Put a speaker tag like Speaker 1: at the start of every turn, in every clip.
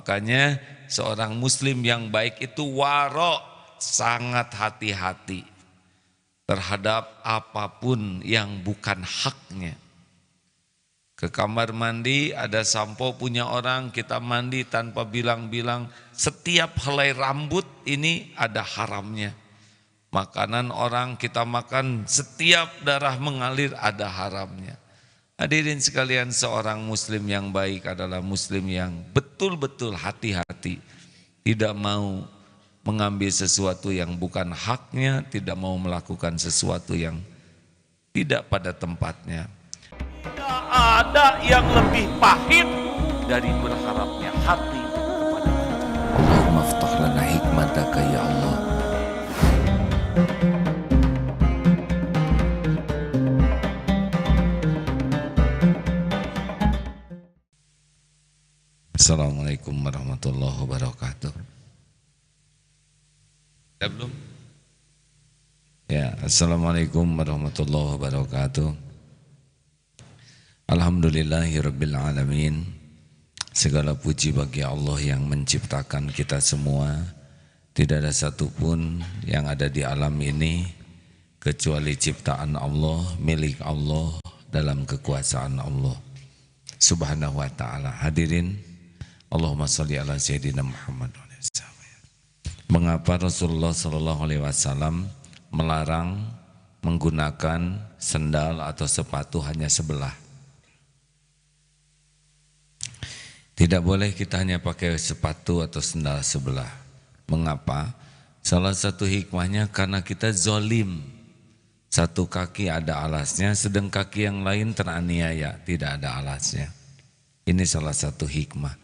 Speaker 1: Makanya seorang muslim yang baik itu waro, sangat hati-hati terhadap apapun yang bukan haknya. Ke kamar mandi ada sampo punya orang, kita mandi tanpa bilang-bilang. Setiap helai rambut ini ada haramnya. Makanan orang kita makan, setiap darah mengalir ada haramnya. Hadirin sekalian, seorang muslim yang baik adalah muslim yang betul-betul hati-hati. Tidak mau mengambil sesuatu yang bukan haknya, tidak mau melakukan sesuatu yang tidak pada tempatnya. Tidak ada yang lebih pahit dari berharapnya hati kepada Allah.
Speaker 2: Allahumma aftah lana hikmataka ya Allah.
Speaker 1: Assalamualaikum warahmatullahi wabarakatuh. Ya belum? Ya, assalamualaikum warahmatullahi wabarakatuh. Alhamdulillahirabbil alamin. Segala puji bagi Allah yang menciptakan kita semua. Tidak ada satupun yang ada di alam ini kecuali ciptaan Allah, milik Allah, dalam kekuasaan Allah Subhanahu wa ta'ala. Hadirin, Allahumma sholli ala sayyidina Muhammad. Mengapa Rasulullah SAW melarang menggunakan sendal atau sepatu hanya sebelah? Tidak boleh kita hanya pakai sepatu atau sendal sebelah. Mengapa? Salah satu hikmahnya karena kita zolim. Satu kaki ada alasnya, sedang kaki yang lain teraniaya, tidak ada alasnya. Ini salah satu hikmah.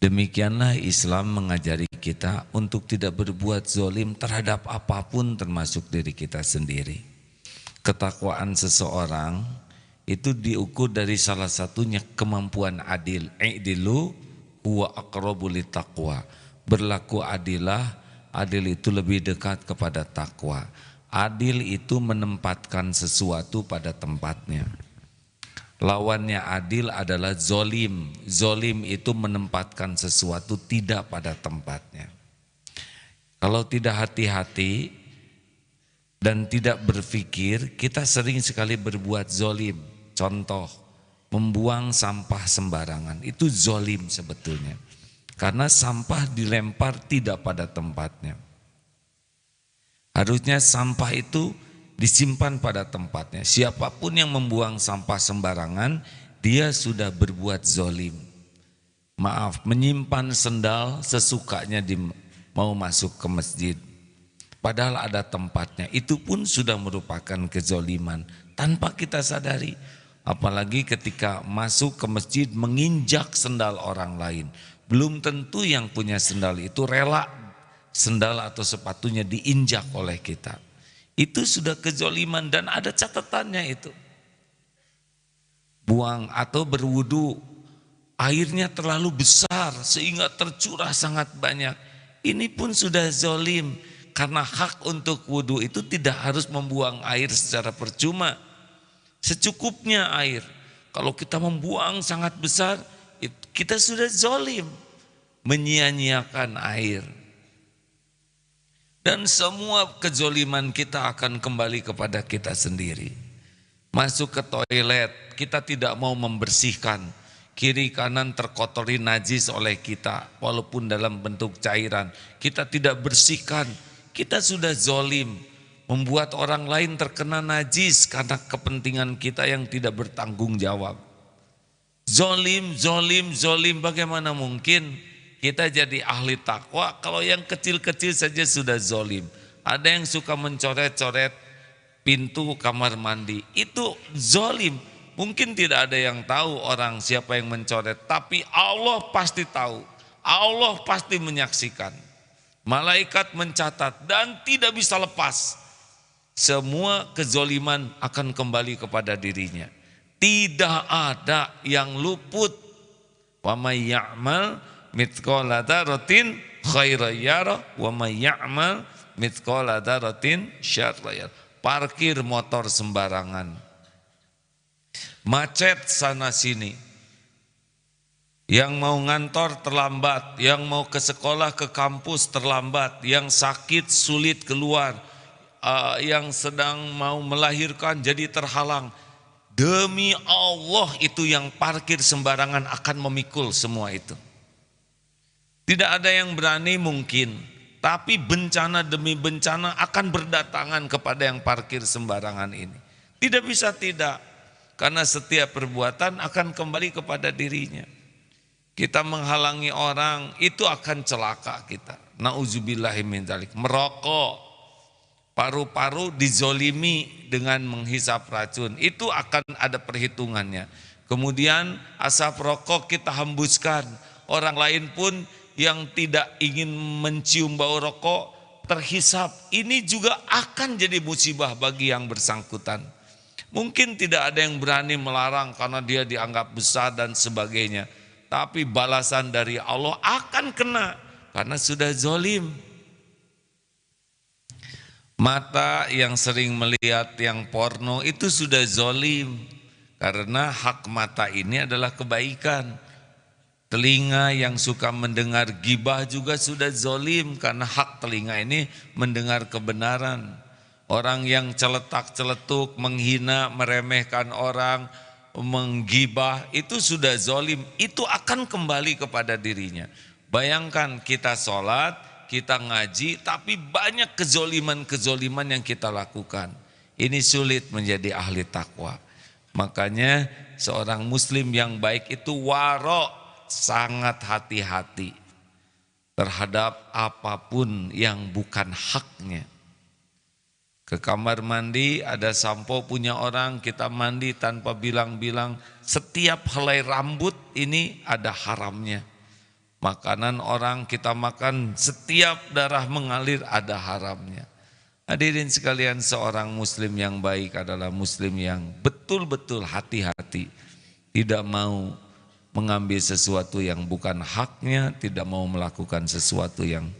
Speaker 1: Demikianlah Islam mengajari kita untuk tidak berbuat zolim terhadap apapun termasuk diri kita sendiri. Ketakwaan seseorang itu diukur dari salah satunya kemampuan adil. I'dilu huwa aqrabu littaqwa. Berlaku adilah, adil itu lebih dekat kepada takwa. Adil itu menempatkan sesuatu pada tempatnya. Lawannya adil adalah zolim. Zolim itu menempatkan sesuatu tidak pada tempatnya. Kalau tidak hati-hati dan tidak berpikir, kita sering sekali berbuat zolim. Contoh, membuang sampah sembarangan, itu zolim sebetulnya. Karena sampah dilempar tidak pada tempatnya. Harusnya sampah itu disimpan pada tempatnya. Siapapun yang membuang sampah sembarangan, dia sudah berbuat zolim. Maaf, menyimpan sendal sesukanya mau masuk ke masjid. Padahal ada tempatnya, itu pun sudah merupakan kezoliman tanpa kita sadari. Apalagi ketika masuk ke masjid menginjak sendal orang lain. Belum tentu yang punya sendal itu rela sendal atau sepatunya diinjak oleh kita. Itu sudah kezoliman dan ada catatannya itu. Buang atau berwudu, airnya terlalu besar sehingga tercurah sangat banyak. Ini pun sudah zolim. Karena hak untuk wudu itu tidak harus membuang air secara percuma. Secukupnya air. Kalau kita membuang sangat besar, kita sudah zolim. Menyia-nyiakan air. Dan semua kezoliman kita akan kembali kepada kita sendiri. Masuk ke toilet, kita tidak mau membersihkan. Kiri kanan terkotori najis oleh kita, walaupun dalam bentuk cairan. Kita tidak bersihkan. Kita sudah zolim, membuat orang lain terkena najis karena kepentingan kita yang tidak bertanggung jawab. Zolim, zolim, zolim, bagaimana mungkin kita jadi ahli takwa kalau yang kecil-kecil saja sudah zolim. Ada yang suka mencoret-coret pintu kamar mandi, itu zolim. Mungkin tidak ada yang tahu orang siapa yang mencoret, tapi Allah pasti tahu, Allah pasti menyaksikan. Malaikat mencatat dan tidak bisa lepas. Semua kezoliman akan kembali kepada dirinya. Tidak ada yang luput. Wa may ya'mal mithqala dzarratin khairan yarah wa may ya'mal mithqala dzarratin syarran yarah. Parkir motor sembarangan. Macet sana sini. Yang mau ngantor terlambat, yang mau ke sekolah ke kampus terlambat, yang sakit sulit keluar, yang sedang mau melahirkan jadi terhalang. Demi Allah itu yang parkir sembarangan akan memikul semua itu. Tidak ada yang berani mungkin, tapi bencana demi bencana akan berdatangan kepada yang parkir sembarangan ini. Tidak bisa tidak, karena setiap perbuatan akan kembali kepada dirinya. Kita menghalangi orang, itu akan celaka kita. Nauzubillahi min dzalik. Merokok, paru-paru dizolimi dengan menghisap racun, itu akan ada perhitungannya. Kemudian asap rokok kita hembuskan, orang lain pun yang tidak ingin mencium bau rokok terhisap. Ini juga akan jadi musibah bagi yang bersangkutan. Mungkin tidak ada yang berani melarang karena dia dianggap besar dan sebagainya. Tapi balasan dari Allah akan kena karena sudah zolim. Mata yang sering melihat yang porno itu sudah zolim. Karena hak mata ini adalah kebaikan. Telinga yang suka mendengar gibah juga sudah zolim. Karena hak telinga ini mendengar kebenaran. Orang yang celetak-celetuk, menghina, meremehkan orang, menggibah, itu sudah zolim, itu akan kembali kepada dirinya. Bayangkan kita sholat, kita ngaji, tapi banyak kezoliman-kezoliman yang kita lakukan. Ini sulit menjadi ahli takwa. Makanya seorang muslim yang baik itu waro, sangat hati-hati terhadap apapun yang bukan haknya. Ke kamar mandi ada sampo punya orang, kita mandi tanpa bilang-bilang. Setiap helai rambut ini ada haramnya. Makanan orang kita makan, setiap darah mengalir ada haramnya. Hadirin sekalian, seorang muslim yang baik adalah muslim yang betul-betul hati-hati. Tidak mau mengambil sesuatu yang bukan haknya, tidak mau melakukan sesuatu yang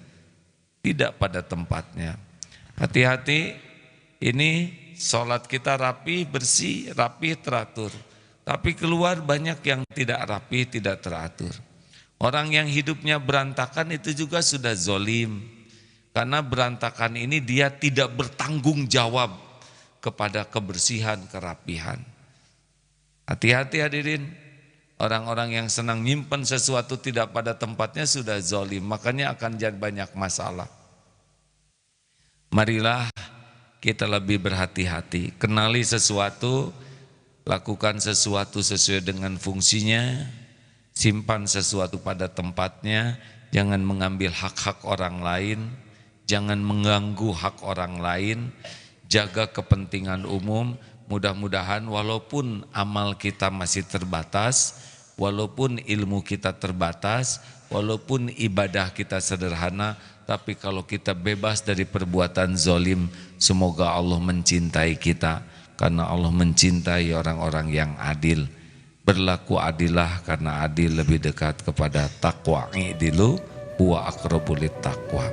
Speaker 1: tidak pada tempatnya. Hati-hati. Ini sholat kita rapi, bersih, rapi, teratur. Tapi keluar banyak yang tidak rapi, tidak teratur. Orang yang hidupnya berantakan itu juga sudah zolim. Karena berantakan ini dia tidak bertanggung jawab kepada kebersihan, kerapihan. Hati-hati hadirin. Orang-orang yang senang nyimpen sesuatu tidak pada tempatnya sudah zolim. Makanya akan jadi banyak masalah. Marilah kita lebih berhati-hati, kenali sesuatu, lakukan sesuatu sesuai dengan fungsinya, simpan sesuatu pada tempatnya, jangan mengambil hak-hak orang lain, jangan mengganggu hak orang lain, jaga kepentingan umum. Mudah-mudahan walaupun amal kita masih terbatas, walaupun ilmu kita terbatas, walaupun ibadah kita sederhana, tapi kalau kita bebas dari perbuatan zolim, semoga Allah mencintai kita. Karena Allah mencintai orang-orang yang adil. Berlaku adillah karena adil lebih dekat kepada taqwa. I'dilu huwa aqrabu lit taqwa.